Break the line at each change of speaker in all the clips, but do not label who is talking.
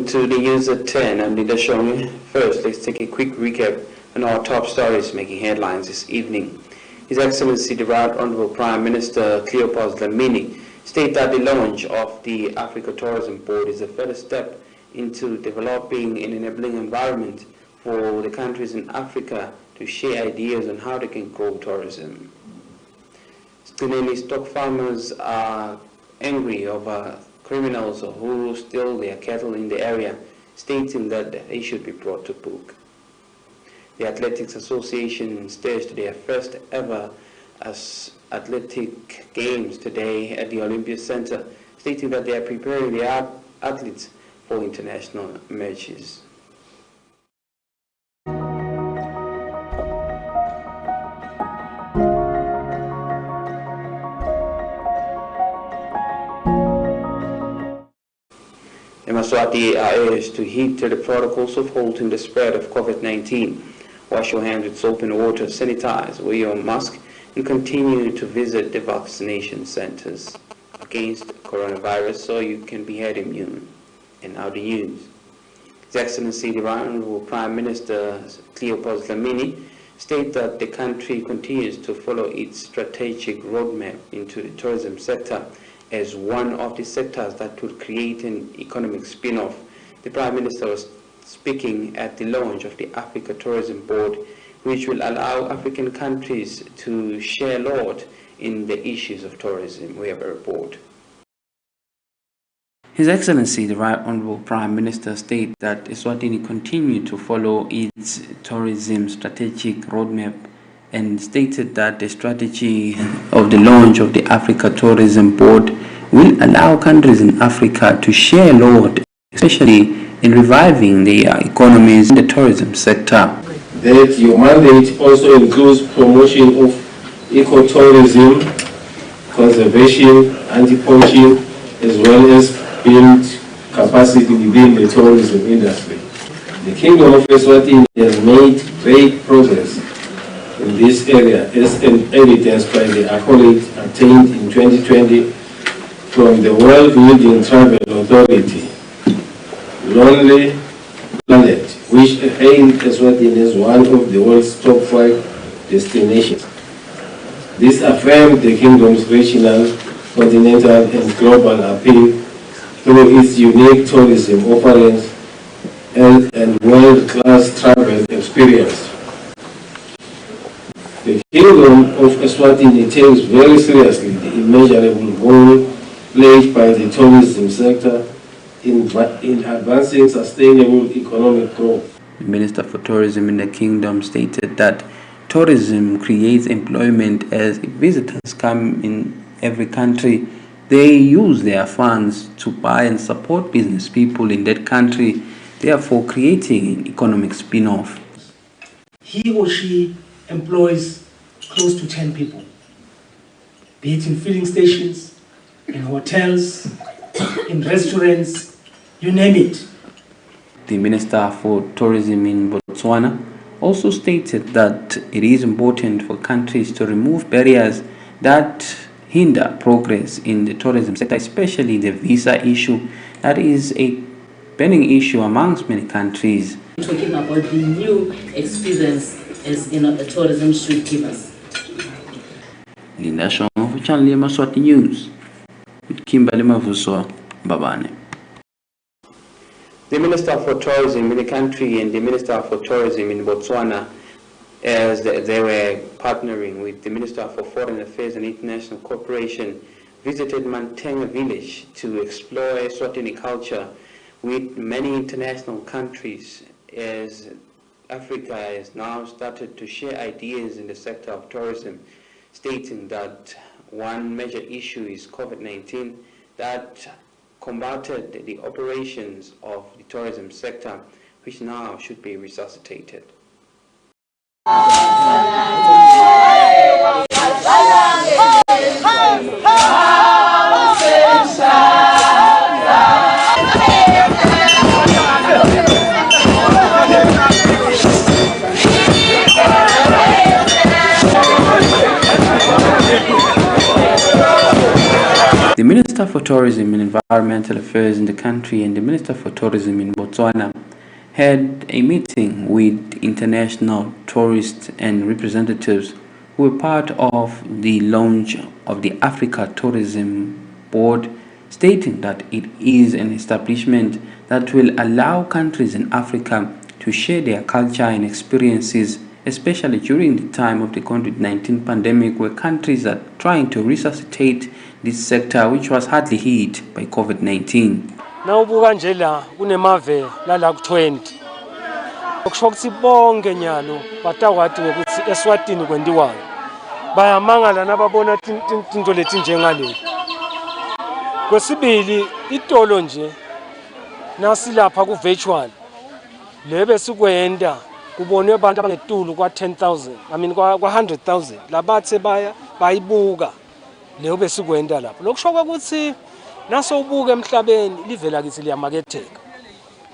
to the news at 10. I'm Linda Shong. First, let's take a quick recap on our top stories making headlines this evening. His Excellency the Right Honorable Prime Minister Cleopas Dlamini stated that the launch of the Africa Tourism Board is a further step into developing an enabling environment for the countries in Africa to share ideas on how they can grow tourism. Stineli stock farmers are angry over criminals who steal their cattle in the area, stating that they should be brought to book. The Athletics Association staged their first ever athletic games today at the Olympia Center, stating that they are preparing their athletes for international matches. Yemaswati are urged to heed to the protocols of halting the spread of COVID-19. Wash your hands with soap and water, sanitize, wear your mask, and continue to visit the vaccination centers against coronavirus so you can be herd immune. And now the news. His Excellency the Right Honorable Prime Minister Cleopas Dlamini stated that the country continues to follow its strategic roadmap into the tourism sector as one of the sectors that would create an economic spin-off. The Prime Minister was speaking at the launch of the Africa Tourism Board, which will allow African countries to share a lot in the issues of tourism. We have a report. His Excellency the Right Honorable Prime Minister stated that Eswatini continue to follow its tourism strategic roadmap and stated that the strategy of the launch of the Africa Tourism Board will allow countries in Africa to share a lot, especially in reviving their economies in the tourism sector.
That your mandate also includes promotion of ecotourism, conservation, anti-poaching, as well as build capacity within the tourism industry. The Kingdom of Eswatini has made great progress in this area, as evidenced by the accolade attained in 2020 from the World Leading Travel Authority, Lonely Planet, which hailed Eswatini as one of the world's top 5 destinations. This affirmed the Kingdom's regional, continental, and global appeal through its unique tourism offerings and world-class travel experience. The Kingdom of Eswatini takes very seriously the immeasurable role played by the tourism sector in advancing sustainable economic growth.
The Minister for Tourism in the Kingdom stated that tourism creates employment as visitors come in every country. They use their funds to buy and support business people in that country, therefore creating an economic spin-off.
He or she employs close to 10 people, be it in filling stations, in hotels, in restaurants, you name it.
The Minister for Tourism in Botswana also stated that it is important for countries to remove barriers that hinder progress in the tourism sector, especially the visa issue that is a burning issue amongst many countries.
Talking about the new experience as a tourism should give us.
Linda Shong for Channel Yemaswati News with Kimberly Mavuswa Babane. The Minister for Tourism in the country and the Minister for Tourism in Botswana, as they were partnering with the Minister for Foreign Affairs and International Cooperation, visited Mantenga village to explore Eswatini culture with many international countries, as Africa has now started to share ideas in the sector of tourism, stating that one major issue is COVID-19 that combated the operations of the tourism sector, which now should be resuscitated. The Minister Minister for Tourism and Environmental Affairs in the country and the Minister for Tourism in Botswana had a meeting with international tourists and representatives who were part of the launch of the Africa Tourism Board, stating that it is an establishment that will allow countries in Africa to share their culture and experiences, especially during the time of the COVID-19 pandemic, where countries are trying to resuscitate this sector which was hardly hit by COVID-19.
Now ubuka nje la kunemave la ku20 okusho ukuthi bonke nyalo batakwati ukuthi eSwatini kwendiwayo bayamangala nababona into leti njengaleli. Kwesibili itolo nje nasilapha ku virtual lebe sikwenda kubonwe abantu abangetulu kwa 10,000 kwa 100,000 labathe bayibuka leyo besikwenda lapho lokusho ukuthi naso ubuke emhlabeni livela kithi liyamaketheka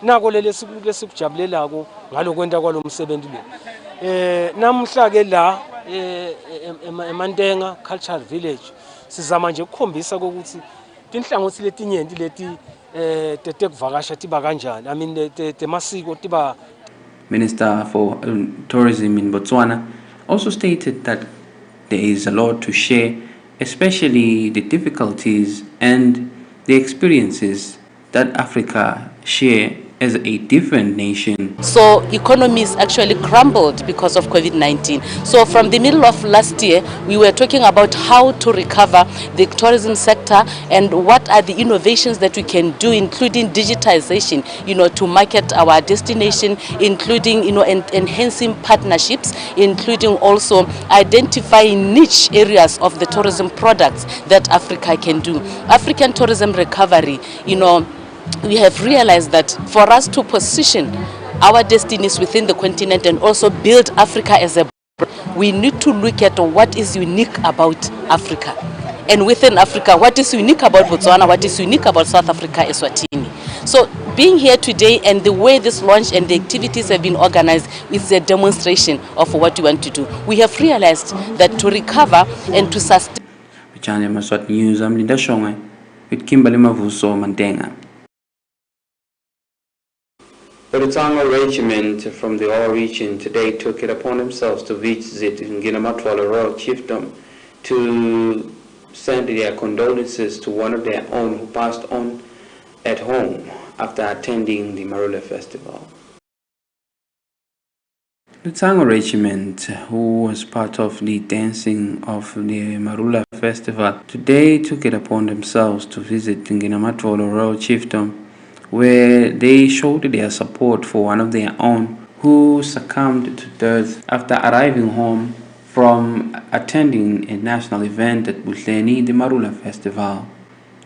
nako lesikujabulelako ngalokwenda kwalomsebenzi lo namhla ke la eMantenga Cultural Village sizama nje ukukhombisa ukuthi tinhlangothi letinyenti leti tekuvakasha tiba kanjani temasiko tiba.
Minister for Tourism in Botswana also stated that there is a lot to share, especially the difficulties and the experiences that Africa share as a different nation.
So economies actually crumbled because of COVID-19. So from the middle of last year, we were talking about how to recover the tourism sector and what are the innovations that we can do, including digitization, to market our destination, including, enhancing partnerships, including also identifying niche areas of the tourism products that Africa can do. African tourism recovery, we have realized that for us to position our destinies within the continent and also build Africa as a brand, we need to look at what is unique about Africa. And within Africa, what is unique about Botswana, what is unique about South Africa, Eswatini. So being here today and the way this launch and the activities have been organized is a demonstration of what we want to do. We have realized that to recover and to sustain.
Yemaswati News, I'm Linda Shongwe with Kimberly Mavuso Mantenga. The Rutanga Regiment from the Ore region today took it upon themselves to visit Nginamatwala Royal Chiefdom to send their condolences to one of their own who passed on at home after attending the Marula Festival. The Rutanga Regiment, who was part of the dancing of the Marula Festival, today took it upon themselves to visit Nginamatwala Royal Chiefdom, where they showed their support for one of their own who succumbed to death after arriving home from attending a national event at BULLETIN, the Marula Festival.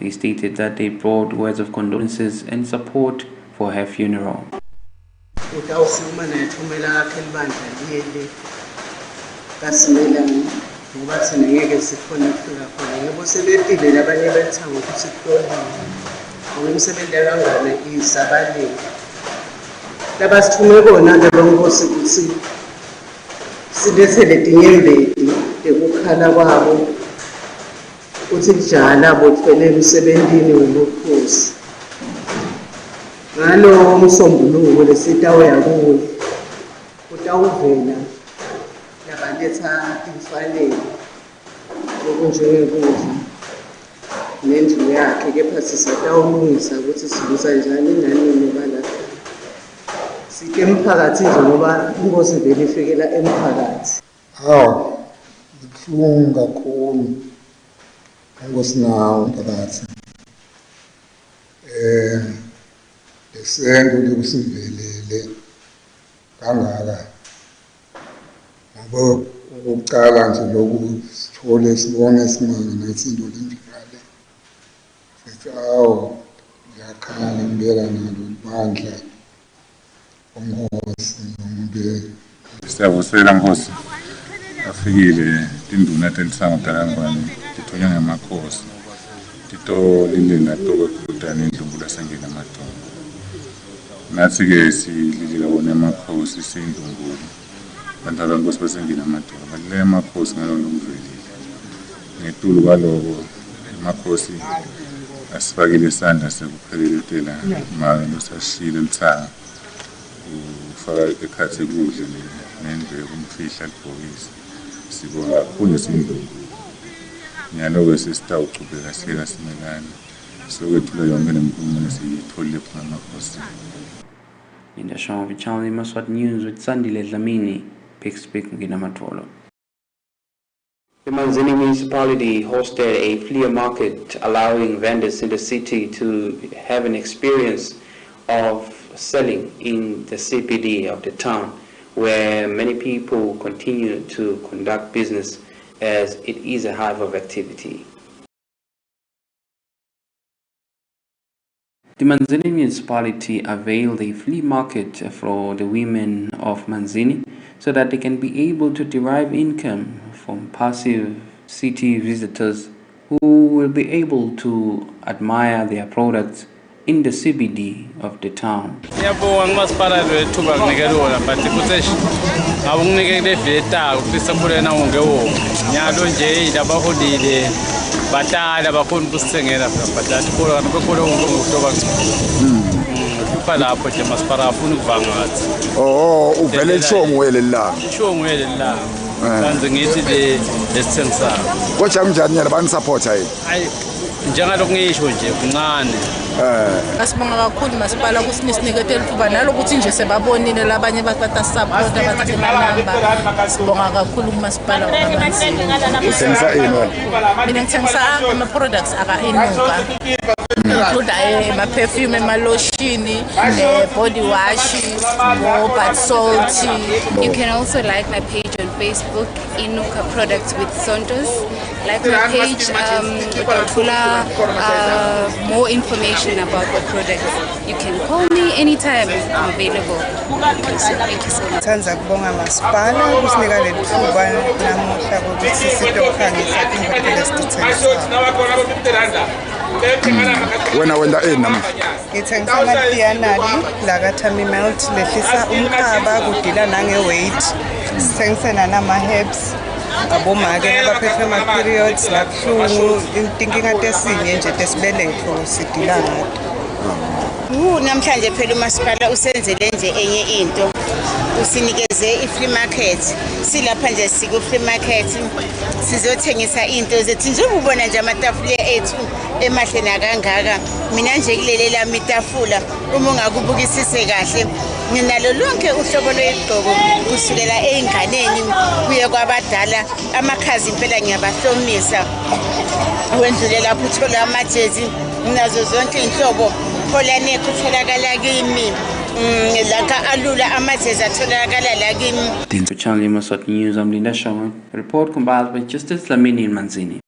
They stated that they brought words of condolences and support for her funeral.
Umsebenzi kangana isabali labasithume kona ndabongosi ukuthi silethele tinyembeti ekukhala kwabo uthi njalo abothwele emsebenzini wobukhosi ngalo umsombuluko lesitawo yakuwe utawuvela labaletha imfanelo okunjengekudla nendlu yakhe kepha sisatawulungisa ukuthi sibusa njani nanini balapha sike emphakathi nje ngoba ingozi vele ifikela emphakathi.
Kubuhlungu kakhulu ngosinawo umphakathi lesengo lokusivelele kangaka ngoba ukucala nje lokusithole sibone simanga nathi into lenjalo sithi ngiyakhala ngibela nalo ibandla ongosi nombe
siyabusela Nkosi afikile tinduna telisanga talangwane tithonya ngamakhosi tito lilinda toko kutana indlumbula sangena matongo nathi ke sililila wona amakhosi sindlumbulu bantu abangosi basengena matongo balile amakhosi ngalo lokuvelile ngetulu kwaloko amakhosi asifakile isandla sekupheleletela imali losashile lithanga ufaka ekhathi kudla nendleko umfihla libhokisi sibonga kakhulu sindungu nyalo-ke sesitawuchubeka siyeka simelane sokwethula yonke lempumelelo siyitholile khona amakhosi.
In the show of Channel Yemaswati News with Sandile Dlamini, Pick Nginamatolo. The Manzini municipality hosted a flea market allowing vendors in the city to have an experience of selling in the CBD of the town, where many people continue to conduct business as it is a hive of activity. The Manzini municipality availed a flea market for the women of Manzini so that they can be able to derive income from passive city visitors who will be able to admire their products in the CBD of the town.
Batala bakhona ukusithengela bathatha khona bekhona ngokutoba lapho nje masipala afuna ukuvangathi
uvele lishongwele la
kanze ngithi lesithengisayo
kodwa kunjani nyala bani supporta yini
hayi njengalokho ngisho nje kuncane
asibonga kakhulu masipala kusiniketela kuba nalokuthi nje sebabonile labanye batata support abathathe namba sibonga kakhulu kumasipala waManzini.
Uthengisa ini wena?
Mina ngithengisa ama products aka inuka include perfume, lotion, body wash, bath salt.
You can also like my page on Facebook, Inuka Products with Santos. Like my page, more information about the product. You can call me anytime. I'm available. Thank you so much.
Tanza kubonga masipala kusinika lethuba namuhla ukuthi sitokhangisa
wena wenda namuhla
ngithengisa amatiyanali lakathami melt lehlisa umkhaba kudila nange-weight sithengise nanama-herbs abomake abaphethwe ama-periods labuhlungu inkinga tesinye nje tesibeletho sidila ngato.
Namhlanje phela umasipala usenzele nje enye into usinikeze i-free market silapha nje siku-free market sizothengisa into zethu njengoba ubona nje amatafula ethu emahle nakangaka mina nje kulele lami itafula uma ungakubukisise kahle nginalo lonke uhlobo lwegqoko kusukela einganeni kuye kwabadala amakhazi impela ngiyabahlomisa wendlule lapho uthola amajezi nazo zonke inhlobo hola nekutholakala kimi laka alula amajezi atholakala la kimi.
The Channel Yemaswati News, I'm Linda Shawan. Report compiled by Justice Dlamini in Manzini.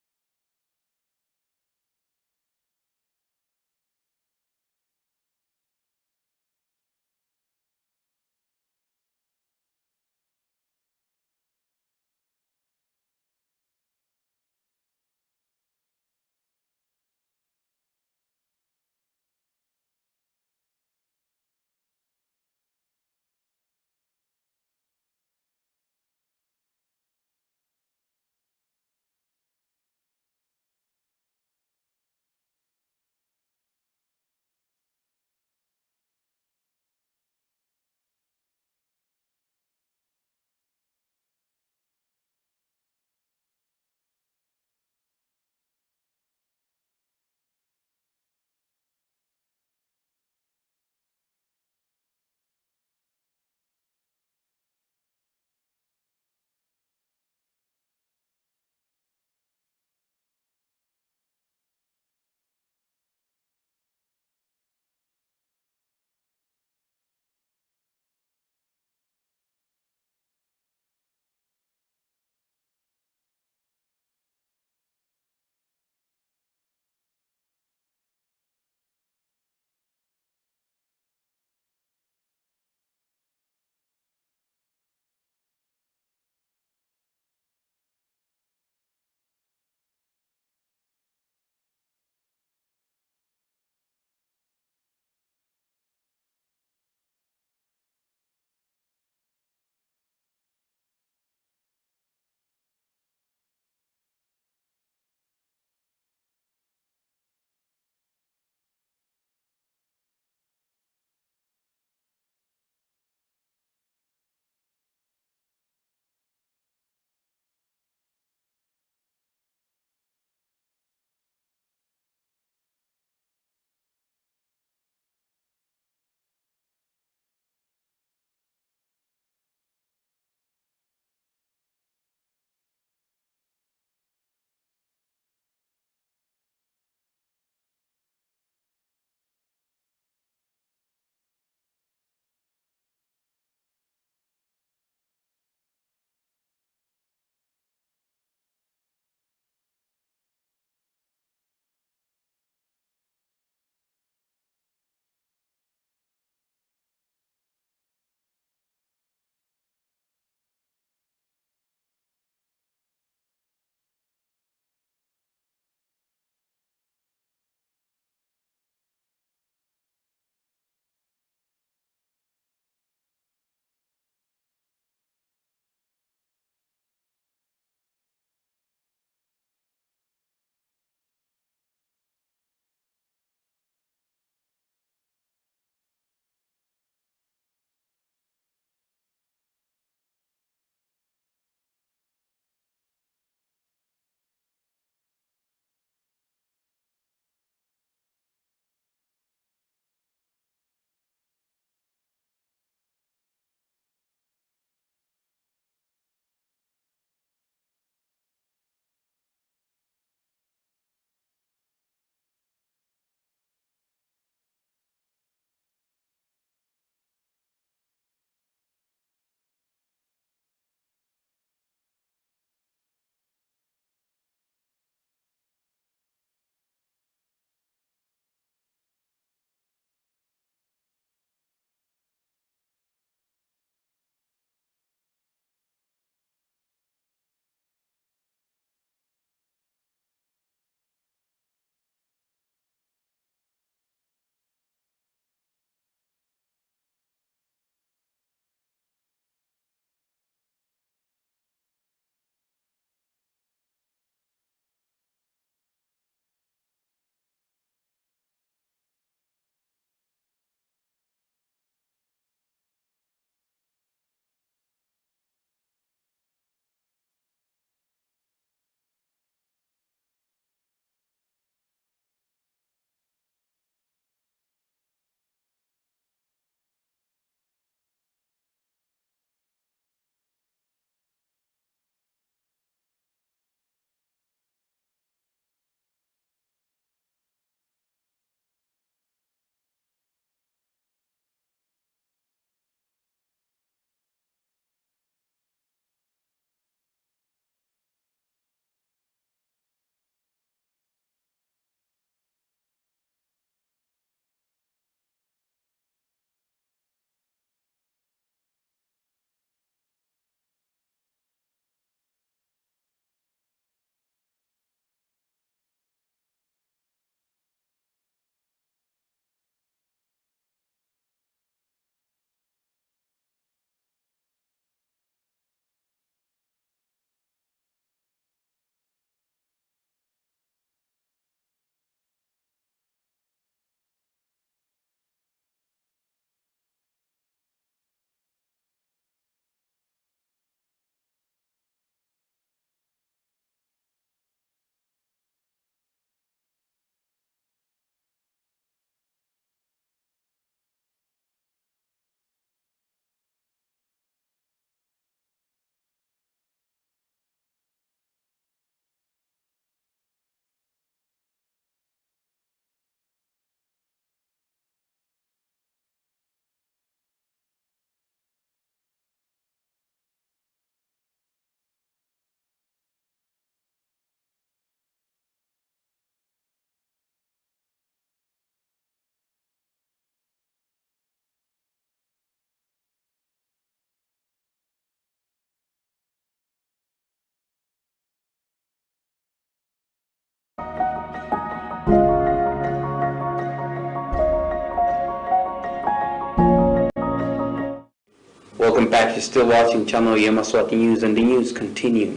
Welcome back. You're still watching channel Yemaswati News, and the news continue.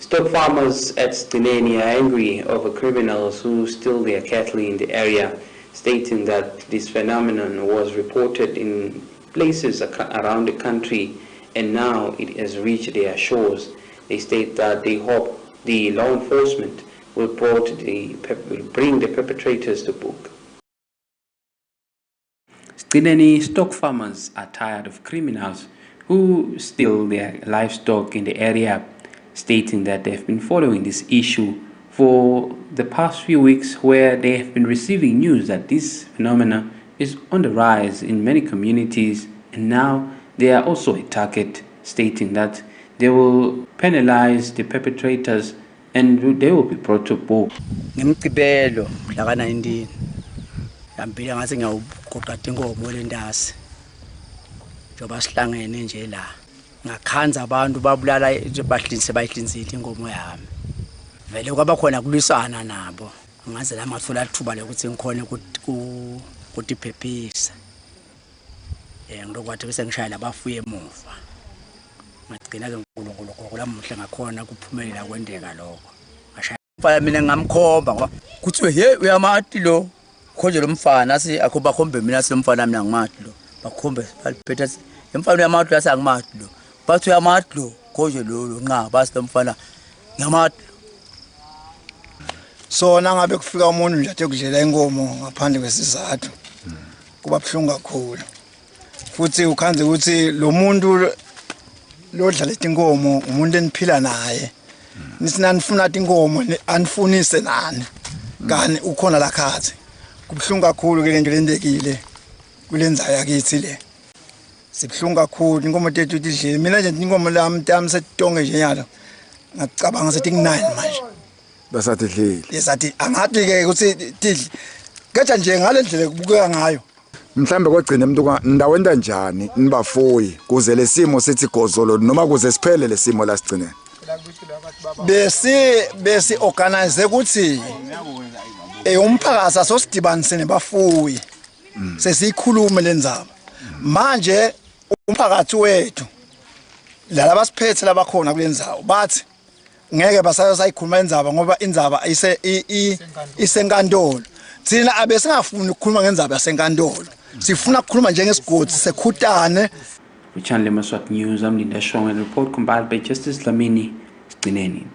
Stock farmers at Stineni are angry over criminals who steal their cattle in the area, stating that this phenomenon was reported in places around the country and now it has reached their shores. They state that they hope the law enforcement will bring the perpetrators to book. Stineni stock farmers are tired of criminals who steal their livestock in the area, stating that they have been following this issue for the past few weeks, where they have been receiving news that this phenomenon is on the rise in many communities, and now they are also a target, stating that they will penalize the perpetrators and they will be brought to book.
Yampila ngathi ngiyawuqoqada inkomo lendasi njoba sihlangene nje la ngakhanza abantu babulala bayihlinzile inkomo yami vele kwaba khona kulisana nabo ngaze la ngathola ithuba lokuthi ngikhona ukuthi iphephisa ngilokwathi bese ngishaya labafuye emuva ngagcina ke uNkulunkulu lamuhle ngakhona kuphumelela kwendeka lokho ngashaya mfana mina ngamkhomba ngoba kuthi hey uyamati lo khonje lo mfana asi akhoba khombe mina silomfana mina ngimati lo bakhombe baliphetha emfana uyamati la sangimati lo bathi uyamati lo khonje lo nqa basi lo mfana ngiyamati
so nangabe kufika umuntu nje atekudlela inkomo ngaphandle kwesizathu kuba buhlungu kakhulu futhi ukhanze ukuthi lo muntu lodlala inkomo umuntu eniphila naye nisinanifuna inkomo anifunise nani kani ukhona la khathi kubhlungu kakhulu ke lento lendekile kulenza yakithi le sibhlungu kakhulu inkomo tethu idle mina nje inkomo lami setonge nje yalo ngacabanga sethi ku9 manje
basathi idlile
yesathi angathi ke ukuthi tidle ketha nje ngalendlela kubukeka ngayo
mhlambe kogcina umuntu ndawenda njani nibafuyi kuze lesimo sithi gozolo noma kuze siphele lesimo la sigcine besi organize ukuthi umphakathi asosidibanise nebafuyi sesikhulume lenzaba manje umphakathi wethu la basiphethe labakhona kulenzaba bathi ngeke basayikhuluma inzaba ngoba inzaba isenkantolo thina abesingafuni ukukhuluma ngenzaba yasenkantolo sifuna ukukhuluma njengesigodi sekhutane.
Channel Yemaswati News, I'm Linda Shong, and report compiled by Justice Lamini Stineni.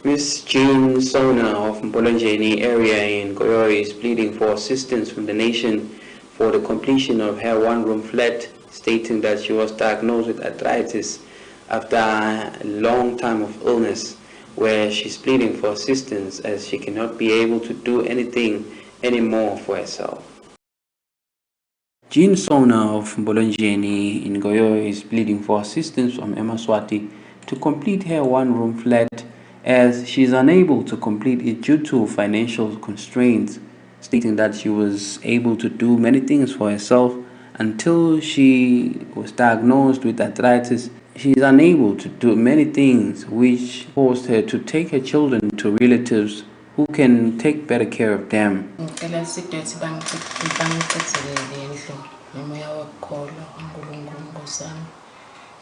Miss Jean Sona of Mbolonjeni area in Goyori is pleading for assistance from the nation for the completion of her one-room flat, stating that she was diagnosed with arthritis after a long time of illness, where she's pleading for assistance as she cannot be able to do anything anymore for herself. Jean Sona of Mbolonjeni in Goyori is pleading for assistance from Yemaswati to complete her one-room flat, as she is unable to complete it due to financial constraints, stating that she was able to do many things for herself until she was diagnosed with arthritis. She is unable to do many things, which forced her to take her children to relatives who can take better care of them.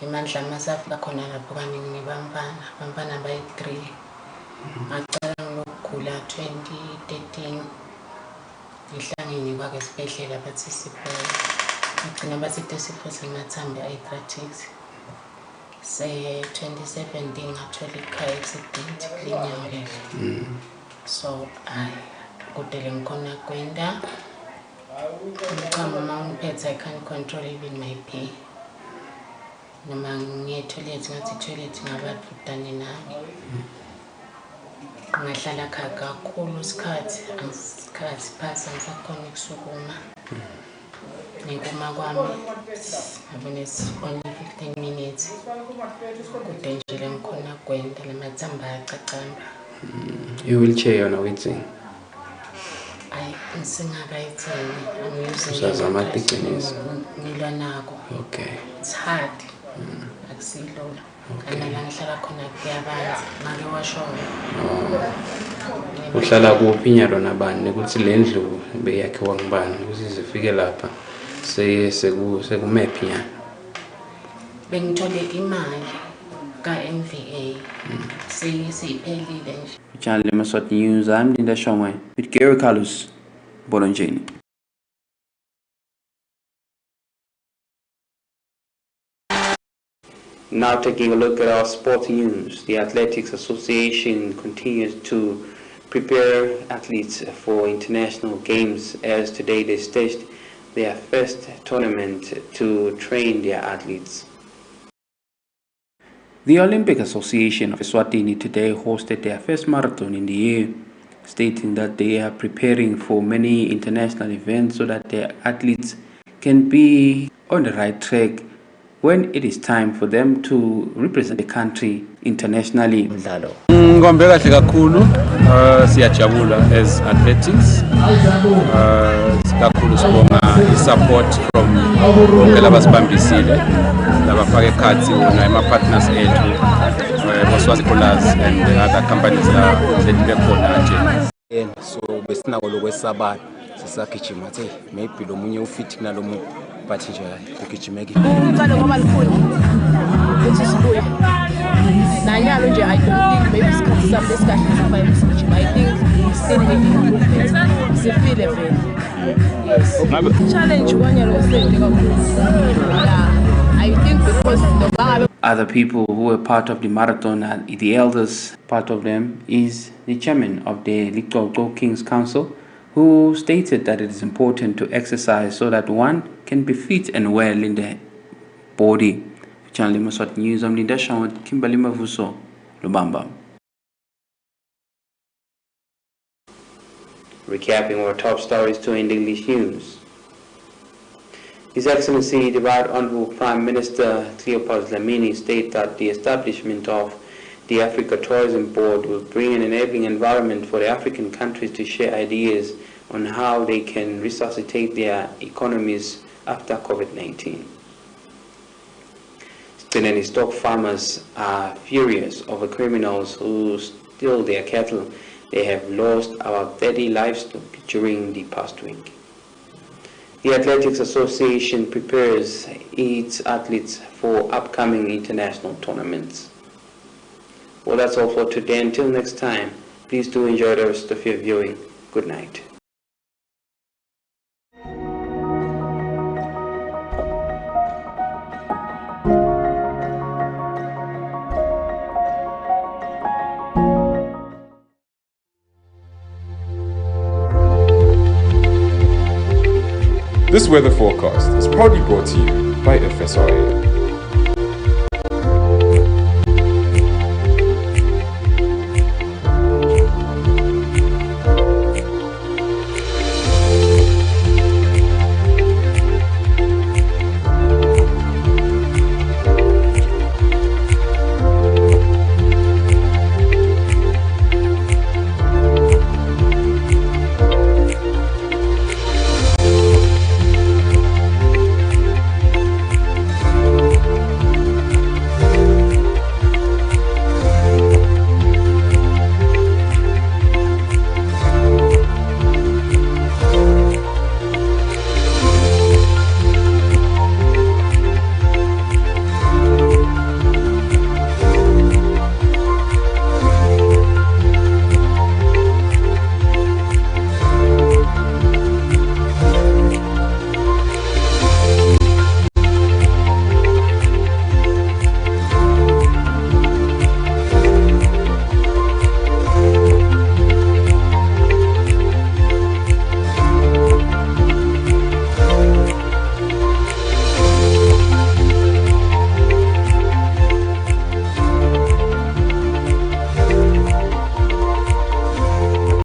Imandla masafika khona lapho kaningi nibambana bayi3 ngacala ngokugula 2013 ngihlangene kwake esibhedlela bathi sipho ngicina bathi isifo semathambo arthritis se 2017 ngathola ikhaya accident klinyangele so kudele ngikhona kwenda ngicama ngiphethe I can't control even my pee noma ngiyetoilet ngathi toilet ngabantu dane nami ngahlala kakhulu isikhathi phasa ngisakhona ukusukuma ngikuma kwami abone only 15 minutes kudenjele ngikhona kwenda lamathamba acacamba
i-wheelchair yona uyithini?
Singakayithini
usazamatiqiniso
ngilwa nako.
Okay,
it's hard akusilula kana la ngihlala khona kuyabanza ngake washona.
Uhlala kuphi nyalo nabani ukuthi le ndlu beyakhiwa ngibani ukuthi zifike lapha sekumephi nyalo?
bengithole imali ka-NVA siyiphelile nje.
Channel Yemaswati News, I'm Linda Shomwe with Gary Carlos Bolonjeni. Now taking a look at our sports news, the Athletics Association continues to prepare athletes for international games as today they staged their first tournament to train their athletes. The Olympic Association of ESWATINI today hosted their first marathon in the year, stating that they are preparing for many international events so that their athletes can be on the right track when it is time for them to represent the country internationally.
Ngombe kahle kakhulu, siyajabula as athletics. Kakhulu sibonga i-support from bonke labasibambisile labafake ekhathi nama partners ethu, Yemaswati and the other companies lekhona nje.
So besinako lokwesabana sisagijima nje maybe lo munye ufit kunalo munye but nje ugijimeke.
Umntwana ngoba likhona ukuthi sibuye. Nanyalo nje I don't think maybe isikhathi sami lesikahle sifike sigijima. I think still need improvement. Sifile vele. Yes. Challenge kwanya lo sente kakhulu. I think because the
Other people who were part of the marathon, the elders, part of them is the chairman of the Liqoqo King's Council, who stated that it is important to exercise so that one can be fit and well in the body. Channel Yemaswati News, I'm Linda Shomwe with Kimberly Mavuso, Lubamba. Recapping our top stories to end English news. His Excellency, the Right Honorable Prime Minister Cleopas Dlamini stated that the establishment of the Africa Tourism Board will bring an enabling environment for the African countries to share ideas on how they can resuscitate their economies after COVID-19. Spinelli stock farmers are furious over criminals who steal their cattle. They have lost about 30 livestock during the past week. The Athletics Association prepares its athletes for upcoming international tournaments. Well, that's all for today. Until next time, please do enjoy the rest of your viewing. Good night.
This weather forecast is proudly brought to you by FSRA.